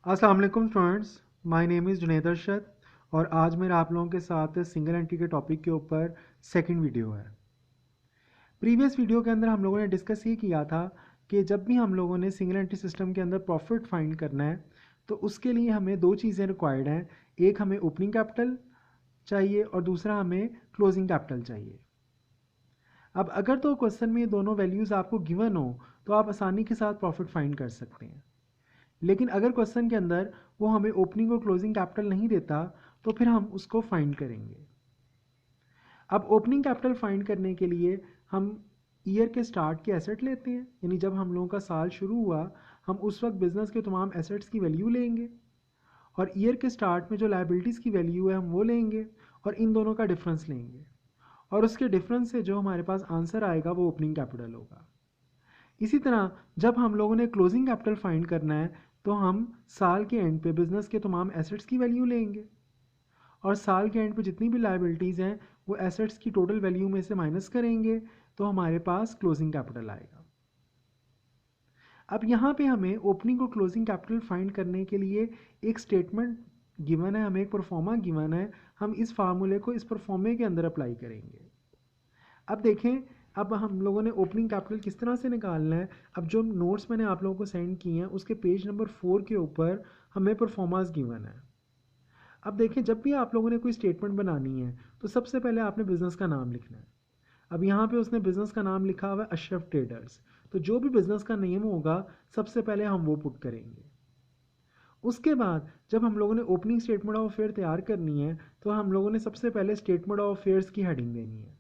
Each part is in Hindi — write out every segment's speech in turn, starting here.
अस्सलाम वालेकुम students, my name is Junaid Arshad और आज मेरा आप लोगों के साथ सिंगल एंट्री के टॉपिक के ऊपर सेकंड वीडियो है। प्रीवियस वीडियो के अंदर हम लोगों ने डिस्कस ये किया था कि जब भी हम लोगों ने सिंगल एंट्री सिस्टम के अंदर प्रॉफिट फाइंड करना है तो उसके लिए हमें दो चीज़ें रिक्वायर्ड हैं। एक हमें ओपनिंग कैपिटल चाहिए और दूसरा हमें क्लोजिंग कैपिटल चाहिए। अब अगर तो क्वेश्चन में ये दोनों वैल्यूज़ आपको गिवन हो तो आप आसानी के साथ प्रॉफिट फाइंड कर सकते हैं, लेकिन अगर क्वेश्चन के अंदर वो हमें ओपनिंग और क्लोजिंग कैपिटल नहीं देता तो फिर हम उसको फाइंड करेंगे। अब ओपनिंग कैपिटल फाइंड करने के लिए हम ईयर के स्टार्ट के एसेट लेते हैं, यानी जब हम लोगों का साल शुरू हुआ हम उस वक्त बिजनेस के तमाम एसेट्स की वैल्यू लेंगे और ईयर के स्टार्ट में जो लाइबिलिटीज़ की वैल्यू है हम वो लेंगे और इन दोनों का डिफरेंस लेंगे और उसके डिफरेंस से जो हमारे पास आंसर आएगा वो ओपनिंग कैपिटल होगा। इसी तरह जब हम लोगों ने क्लोजिंग कैपिटल फाइंड करना है तो हम साल के एंड पे बिजनेस के तमाम एसेट्स की वैल्यू लेंगे और साल के एंड पे जितनी भी लाइबिलिटीज़ हैं वो एसेट्स की टोटल वैल्यू में से माइनस करेंगे तो हमारे पास क्लोजिंग कैपिटल आएगा। अब यहाँ पे हमें ओपनिंग और क्लोजिंग कैपिटल फाइंड करने के लिए एक स्टेटमेंट गिवन है, हमें एक परफॉर्मा गिवन है। हम इस फार्मूले को इस परफॉर्मे के अंदर अप्लाई करेंगे। अब देखें, अब हम लोगों ने ओपनिंग कैपिटल किस तरह से निकालना है। अब जो नोट्स मैंने आप लोगों को सेंड किए हैं उसके पेज नंबर 4 के ऊपर हमें परफॉर्मेंस गिवन है। अब देखें, जब भी आप लोगों ने कोई स्टेटमेंट बनानी है तो सबसे पहले आपने बिज़नेस का नाम लिखना है। अब यहाँ पे उसने बिज़नेस का नाम लिखा हुआ है अशरफ ट्रेडर्स, तो जो भी बिज़नेस का नेम होगा सबसे पहले हम वो पुट करेंगे। उसके बाद जब हम लोगों ने ओपनिंग स्टेटमेंट ऑफ अफेयर तैयार करनी है तो हम लोगों ने सबसे पहले स्टेटमेंट ऑफ अफेयर्स की हेडिंग देनी है।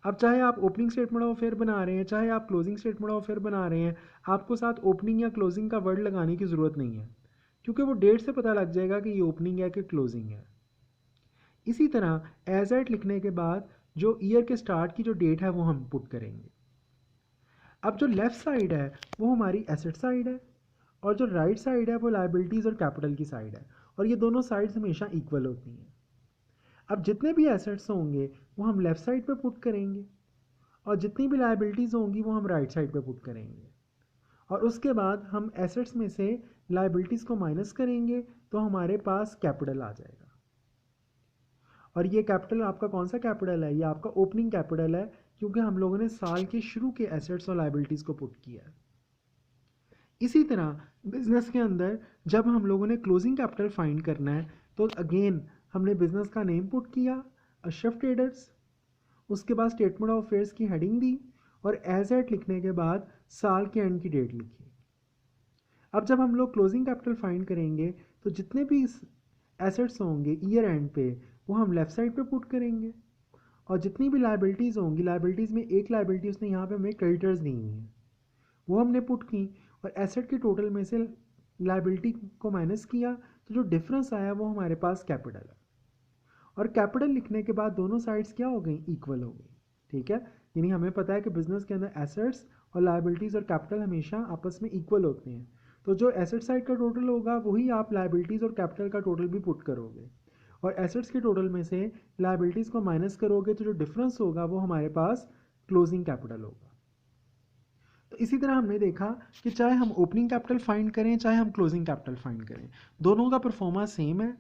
अब चाहे आप ओपनिंग स्टेटमेंट ऑफ अफेयर बना रहे हैं चाहे आप क्लोजिंग स्टेटमेंट ऑफ अफेयर बना रहे हैं, आपको साथ ओपनिंग या क्लोजिंग का वर्ड लगाने की ज़रूरत नहीं है, क्योंकि वो डेट से पता लग जाएगा कि ये ओपनिंग है कि क्लोजिंग है। इसी तरह एज एट लिखने के बाद जो ईयर के स्टार्ट की जो डेट है वो हम पुट करेंगे। अब जो लेफ़्ट साइड है वो हमारी एसेट साइड है और जो राइट साइड है वो लाइबिलिटीज़ और कैपिटल की साइड है, और ये दोनों साइड्स हमेशा इक्वल होती हैं। अब जितने भी एसेट्स होंगे वो हम लेफ़्ट साइड पे पुट करेंगे और जितनी भी लाइबिलिटीज़ होंगी वो हम राइट साइड पे पुट करेंगे और उसके बाद हम एसेट्स में से लाइबिलिटीज़ को माइनस करेंगे तो हमारे पास कैपिटल आ जाएगा। और ये कैपिटल आपका कौन सा कैपिटल है? ये आपका ओपनिंग कैपिटल है, क्योंकि हम लोगों ने साल के शुरू के एसेट्स और लाइबिलिटीज़ को पुट किया है। इसी तरह बिजनेस के अंदर जब हम लोगों ने क्लोजिंग कैपिटल फाइंड करना है तो अगेन हमने बिजनेस का नेम पुट किया अशरफ ट्रेडर्स, उसके बाद स्टेटमेंट ऑफ अफेयर्स की हेडिंग दी और एज एट लिखने के बाद साल के एंड की डेट लिखी। अब जब हम लोग क्लोजिंग कैपिटल फाइंड करेंगे तो जितने भी एसेट्स होंगे ईयर एंड पे वो हम लेफ़्ट साइड पे पुट करेंगे और जितनी भी लाइबिलिटीज़ होंगी, लाइबिलिटीज़ में एक लाइबिलिटी उसने यहाँ पे हमें क्रेडिटर्स दी हुई है वो हमने पुट की और एसेट के टोटल में से लाइबिलिटी को माइनस किया तो जो डिफरेंस आया वो हमारे पास कैपिटल है। और कैपिटल लिखने के बाद दोनों साइड्स क्या हो गई? इक्वल हो गई। ठीक है, यानी हमें पता है कि बिजनेस के अंदर एसेट्स और लाइबिलिटीज़ और कैपिटल हमेशा आपस में इक्वल होते हैं, तो जो एसेट साइड का टोटल होगा वही आप लाइबिलिटीज़ और कैपिटल का टोटल भी पुट करोगे और एसेट्स के टोटल में से लाइबिलिटीज़ को माइनस करोगे तो जो डिफरेंस होगा वो हमारे पास क्लोजिंग कैपिटल होगा। तो इसी तरह हमने देखा कि चाहे हम ओपनिंग कैपिटल फाइंड करें चाहे हम क्लोजिंग कैपिटल फाइंड करें, दोनों का परफॉर्मा सेम है।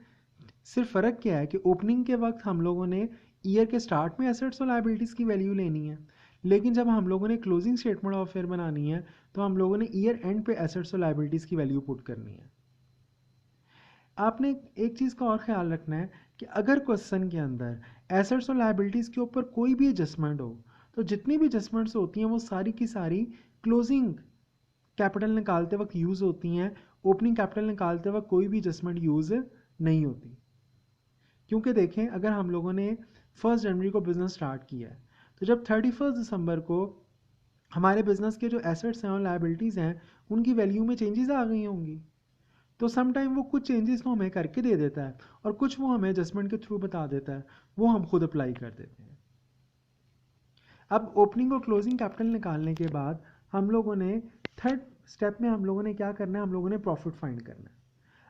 सिर्फ फ़र्क क्या है कि ओपनिंग के वक्त हम लोगों ने ईयर के स्टार्ट में एसेट्स और लाइबिलिटीज़ की वैल्यू लेनी है, लेकिन जब हम लोगों ने क्लोजिंग स्टेटमेंट ऑफ अफेयर बनानी है तो हम लोगों ने ईयर एंड पे एसेट्स और लाइबिलिटीज़ की वैल्यू पुट करनी है। आपने एक चीज़ का और ख्याल रखना है कि अगर क्वेश्चन के अंदर एसेट्स और लाइबिलिटीज़ के ऊपर कोई भी एडजस्टमेंट हो तो जितनी भी एडजस्टमेंट्स होती हैं वो सारी की सारी क्लोजिंग कैपिटल निकालते वक्त यूज़ होती हैं। ओपनिंग कैपिटल निकालते वक्त कोई भी एडजस्टमेंट यूज़ नहीं होती, क्योंकि देखें अगर हम लोगों ने 1 जनवरी को बिज़नेस स्टार्ट किया है तो जब 31 दिसंबर को हमारे बिज़नेस के जो एसेट्स हैं और लाइबिलिटीज़ हैं उनकी वैल्यू में चेंजेस आ गई होंगी, तो सम टाइम वो कुछ चेंजेस तो हमें करके दे देता है और कुछ वो हमें एडजस्टमेंट के थ्रू बता देता है, वो हम खुद अप्लाई कर देते हैं। अब ओपनिंग और क्लोजिंग कैपिटल निकालने के बाद हम लोगों ने थर्ड स्टेप में हम लोगों ने क्या करना है? हम लोगों ने प्रॉफिट फाइंड करना है।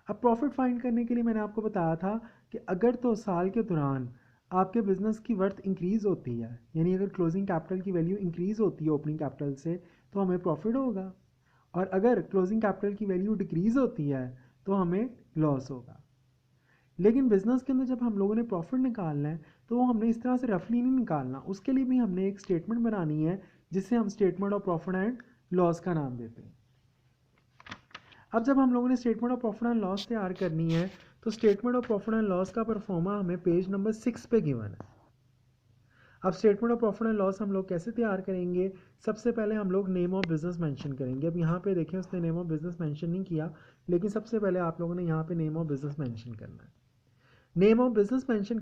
अब प्रॉफिट फाइंड करने के लिए मैंने आपको बताया था कि अगर तो साल के दौरान आपके बिजनेस की वर्थ इंक्रीज़ होती है, यानी अगर क्लोजिंग कैपिटल की वैल्यू इंक्रीज़ होती है ओपनिंग कैपिटल से तो हमें प्रॉफिट होगा, और अगर क्लोजिंग कैपिटल की वैल्यू डिक्रीज़ होती है तो हमें लॉस होगा। लेकिन बिजनेस के अंदर जब हम लोगों ने प्रॉफिट निकालना है तो वो हमने इस तरह से रफली नहीं निकालना, उसके लिए भी हमने एक स्टेटमेंट बनानी है जिसे हम statement of profit and loss का नाम देते हैं। अब जब हम लोगों ने statement of profit and loss तैयार करनी है तो statement of profit and loss का परफॉर्मा हमें पेज नंबर 6 पे गिवन है। अब statement of profit and loss हम लोग कैसे तैयार करेंगे? सबसे पहले हम लोग नेम ऑफ बिजनेस मेंशन करेंगे। अब यहाँ पे देखें उसने नेम ऑफ बिजनेस मेंशन नहीं किया, लेकिन सबसे पहले आप लोगों ने यहाँ पे नेम ऑफ बिजनेस मेंशन करना है। Name of business mention